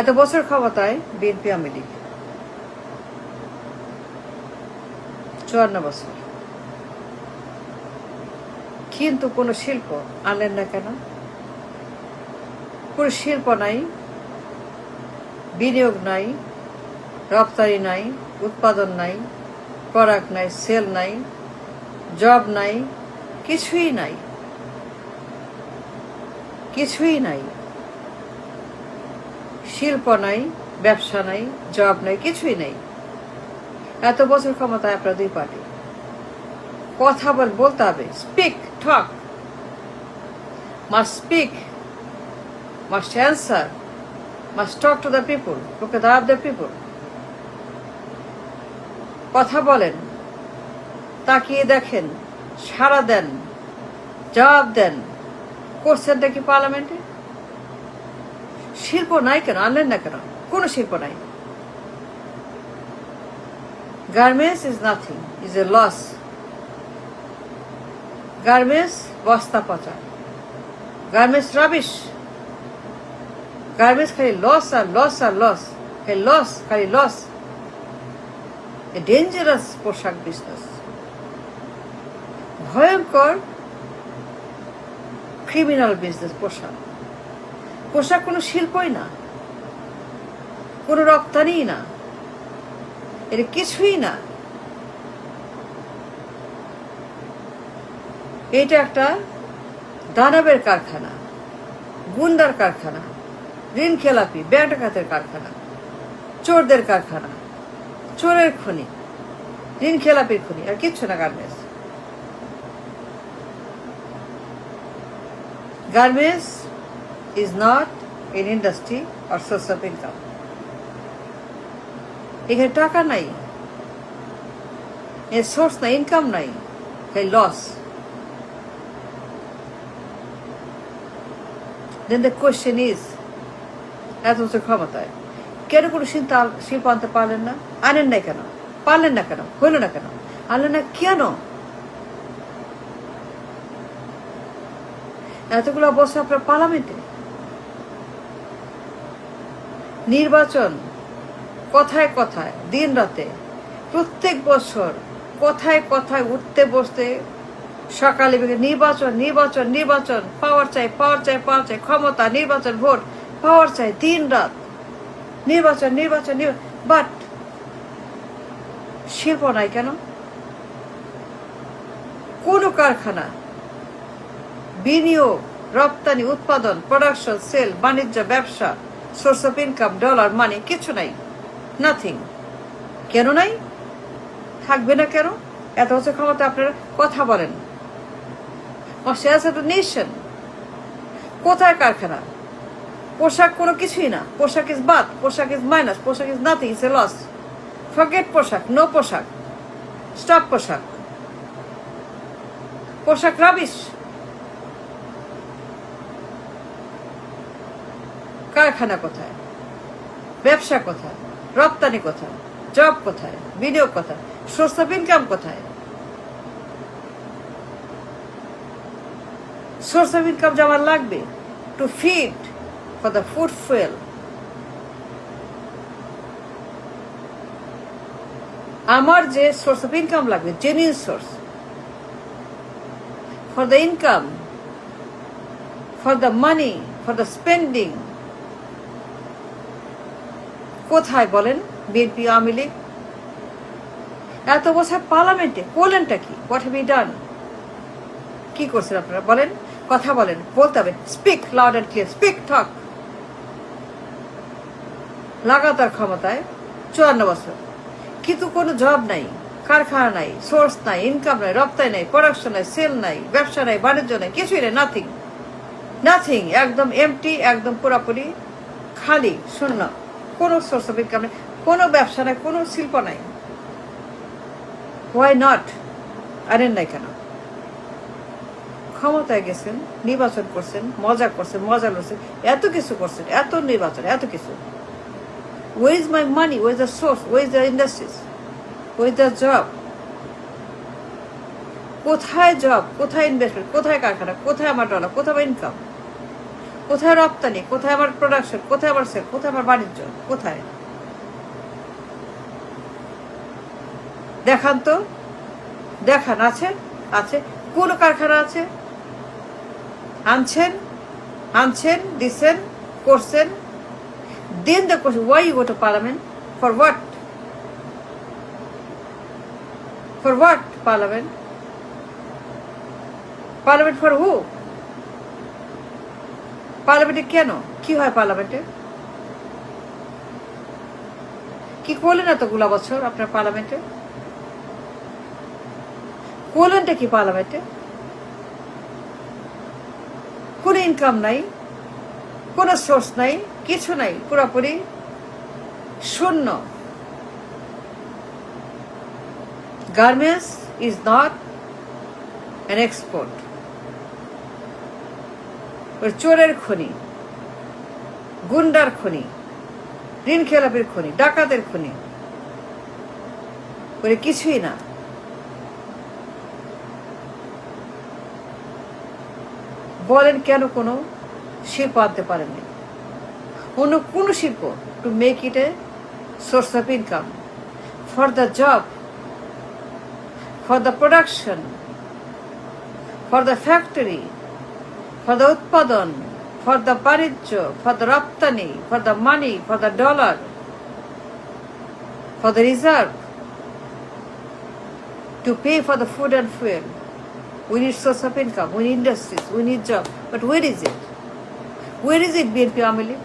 এত বছর ক্ষমতায় বিএনপি আওয়ামী লীগ, 54 বছর, কিন্তু কোনো শিল্প আনলেন না কেন? কোনো শিল্প নাই, বিনিয়োগ নাই, রপ্তানি নাই, উৎপাদন নাই, প্রোডাক্ট নাই, সেল নাই, জব নাই, কিছুই নাই, কিছুই নাই। শিল্প নাই, ব্যবসা নাই, জব নাই, কিছুই নাই। এত বছর ক্ষমতায় আপনার দুই পার্টি, কথা বলতে হবে, speak, talk, must speak, must answer, must talk to the people, to the people. কথা বলেন, তাকিয়ে দেখেন, সাড়া দেন, জবাব দেন। করছেনটা কি পার্লামেন্টে? শিল্প নাই কেন? আনলেন না কেন? কোনো শিল্প নাই। Garments is nothing, is a loss. Garments বস্তা পচা, গার্মেন্টস রাবিশ, গার্মেন্টস খালি লস আর লস আর লস, খালি লস, খালি লস। এ ডেঞ্জারাস পোশাক বিজনেস, ভয়ঙ্কর ক্রিমিনাল বিজনেস। পোশাক, পোশাক কোনো শিল্পই না, কোনো রপ্তানি না, এটা কিছুই না। এটা একটা দানবের কারখানা, গুন্ডার কারখানা, ঋণ খেলাপি, ব্যাংক ডাকাতের কারখানা, চোরদের কারখানা, চোরের খনি, ঋণ খেলাপির খনি, আর কিচ্ছু না। Garments, garments is not an industry or source of income. এখানে টাকা নাই, এর সোর্স নাই, ইনকাম নাই, এই loss. Then the question is, এত বছর ক্ষমতায় কেন কোনো শিল্প আনতে পারলেন না? আনেন নাই কেন? পারলেন না কেন? হইল না কেন? আনলেন না কেন? এতগুলো বছর আপনার পার্লামেন্টে নির্বাচন, কথায় কথায়, দিন রাতে, প্রত্যেক বছর কথায় কথায় উঠতে বসতে, সকালে নির্বাচন, নির্বাচন, নির্বাচন, পাওয়ার চাই, পাওয়ার চাই, পাওয়ার চাই, ক্ষমতা, নির্বাচন, ভোট, পাওয়ার চাই, দিন রাত নির্বাচন, নির্বাচন, বাট শিল্প নাই কেন? কোন কারখানা, বিনিয়োগ, রপ্তানি, উৎপাদন, প্রোডাকশন, সেল, বাণিজ্য, ব্যবসা, সোর্স অফ ইনকাম, ডলার, মানি, কিছু নাই, নাথিং। কেন নাই? থাকবে না কেন? এত বছর ক্ষমতা আপনারা কথা বলেন। নেশন কোথায় কারখানা? পোশাক কোনো কিছুই না। পোশাক ইজ বাদ, পোশাক ইজ মাইনাস, পোশাক is nothing, is a loss. Forget পোশাক, নো পোশাক, স্টপ পোশাক। পোশাক রাবিশ। কারখানা কোথায়? ব্যবসা কোথায়? রপ্তানি কোথায়? জব কোথায়? বিনিয়োগ কোথায়? সোর্স অফ ইনকাম কোথায়? সোর্স অফ ইনকাম যে আমার লাগবে to feed for the food fuel. আমার যে সোর্স অফ ইনকাম লাগবে, genuine source for the income, for the money, for the spending, কোথায় বলেন? বিএনপি আওয়ামী লীগ এত বছর পার্লামেন্টে করলেনটা কি? What have you done? কি করছেন আপনারা? বলেন, কথা বলেন, বলতে হবে। Speak loud and clear, speak, talk. লাগাতার ক্ষমতায় 54 বছর, কিন্তু কোনো জব নাই, কারখানা নাই, সোর্স নাই, ইনকাম নাই, রপ্তানি নাই, প্রোডাকশন নাই, সেল নাই, ব্যবসা নাই, বাণিজ্য নাই, কিছুই নেই, নাথিং, নাথিং। একদম এমটি, একদম পুরোপুরি খালি, শূন্য। কোনো সোর্স অফ ইনকাম নেই, কোনো ব্যবসা নাই, কোনো শিল্প নাই। Why not? আনেন নাই কেন? ক্ষমতায় গেছেন, নির্বাচন করছেন, মজা করছেন, মজা লড়ছেন, এত কিছু করছেন, এত নির্বাচন, এত কিছু। Where is my money? Where is the source? Where is the industries? Where is the job? কোথায় জব? কোথায় ইনভেস্টমেন্ট? কোথায় কারখানা? কোথায় আমার ডলার? কোথায় ইনকাম? কোথায় রপ্তানি, কোথায় আমার প্রোডাকশন, কোথায় আমার সেল, কোথায় আমার বাণিজ্য, কোথায়? দেখান তো, দেখান। আছে? আছে? কোন কারখানা আছে? আনছেন, দিচ্ছেন, করছেন। Then the question, why you go to parliament? For what? For what parliament? Parliament for who? পার্লামেন্টে কেন? কি হয় পার্লামেন্টে? কি করলেন এতগুলা বছর আপনার পার্লামেন্টে? করলেনটা কি পার্লামেন্টে? কোনো ইনকাম নাই, কোনো সোর্স নাই, কিছু নাই, পুরোপুরি শূন্য। Garments is not an export. চোরের খনি, গুন্ডার খনি, ঋণ খেলাপের খনি, ডাকাতের খনি, ওরে কিছুই না। বলেন কেন কোনো শিল্প আনতে পারেননি? অন্য কোন শিল্প to make it a source of income for the job, for the production, for the factory, for the utpadan, for the বাণিজ্য, for the রপ্তানি, for the money, for the dollar, for the reserve, to pay for the food and fuel. We need source of income, we need industries, we need job. But where is it? Where is it, BNP Amili?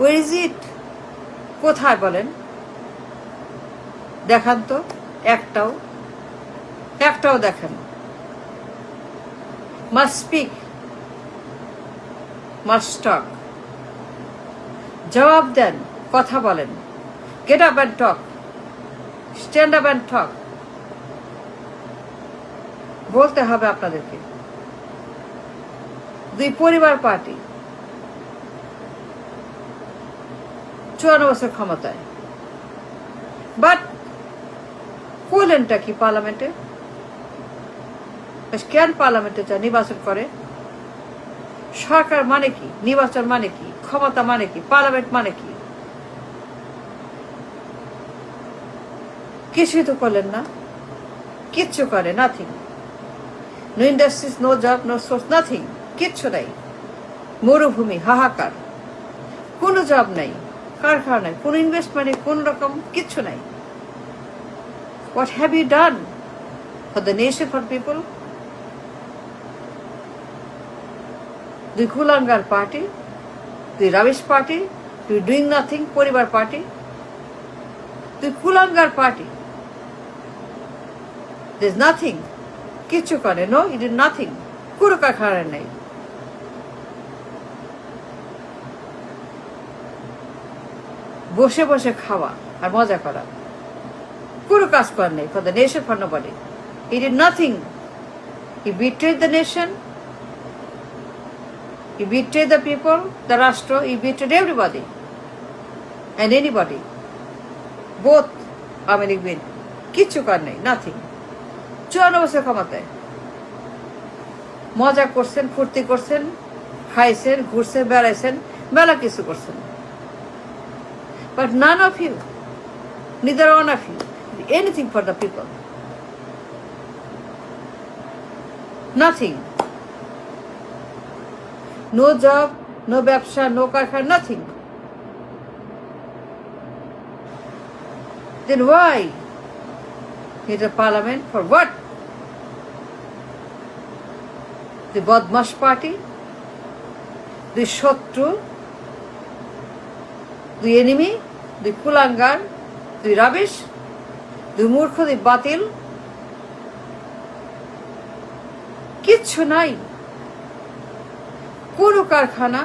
Where is it? কোথায় বলেন? দেখান তো, একটাও দেখান। Must speak, must talk. জবাব দেন, কথা বলেন। Get up and talk. Stand up and talk. বলতে হবে আপনাদেরকে। দুই পরিবার পার্টি 54 বছর ক্ষমতায়, বাট করলেনটা কি পার্লামেন্টে? কেন পার্লামেন্টে যা নির্বাচন করে? সরকার মানে কি? নির্বাচন মানে কি? ক্ষমতা মানে কি? পার্লামেন্ট মানে কি? কিছুই তো করলেন না, কিচ্ছু করে, nothing. No industries, no job, no source, nothing, কিচ্ছু নাই। মরুভূমি, হাহাকার, কোনো জব নাই, কারখানা নাই, কোনো ইনভেস্টমেন্ট নেই, কোন রকম কিচ্ছু নাই। What have you done for the nation, for people? দুই কুলাঙ্গার পার্টি, দুই রাবিশ পার্টি, দুই ডুইং নাথিং পরিবার পার্টি, দুই কুলাঙ্গার পার্টি। There's nothing, কিচ্ছু করে, নো, ইট ইজ নাথিং, কোনো কারখানা নেই। বসে বসে খাওয়া আর মজা করা, কোনো কাজ করার নেই। For the nation, for nobody, it is nothing. He betrayed the nation, he betrayed the people, the Rashtra, he betrayed everybody and anybody, both Awamin League, কিচ্ছু করার নেই, নাথিং। 54 বছর ক্ষমতায় মজা করছেন, ফুর্তি করছেন, খাইছেন, ঘুরছেন, বেড়াইছেন, মেলা কিছু করছেন। But none of you, neither one of you, did anything for the people. Nothing. No job, no ব্যবসা, no কারখানা, nothing. Then why need a parliament? For what? The বদমাশ party, the শত্রু, the enemy, the কুলাঙ্গার, the rubbish, the মূর্খ, the বাতিল, কিচ্ছু নাই। কোনো কারখানা,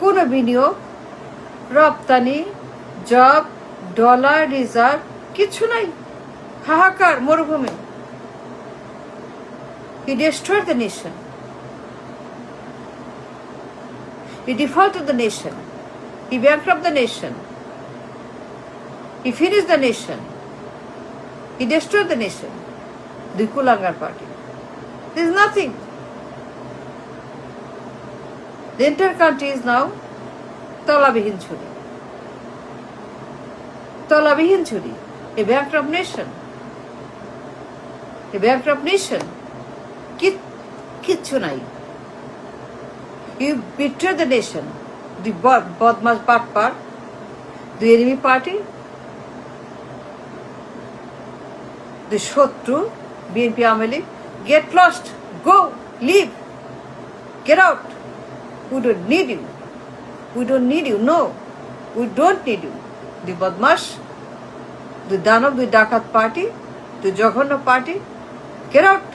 কোনো বিনিয়োগ, রপ্তানি, জব, ডলার, রিজার্ভ, কিচ্ছু নাই। হাহাকার, মরুভূমি। He destroyed the nation. He defaulted the nation. He bankrupted the nation. He finished the nation. He destroyed the nation. The Kulangar party. There is nothing. The entire country is now তলাবিহীন ছুরি, তলাবিহীন ছুরি। A bankrupt nation, a bankrupt nation. কিচ্ছু নাই। You betray the nation. The বদমাস বাটপার, the enemy party, the শত্রু BNP Awami League, get lost, go, leave, get out. We don't need you. We don't need you. No, we don't need you. The বদমাস, the দানব, the ডাকাত party, the জঘন্য party, get out.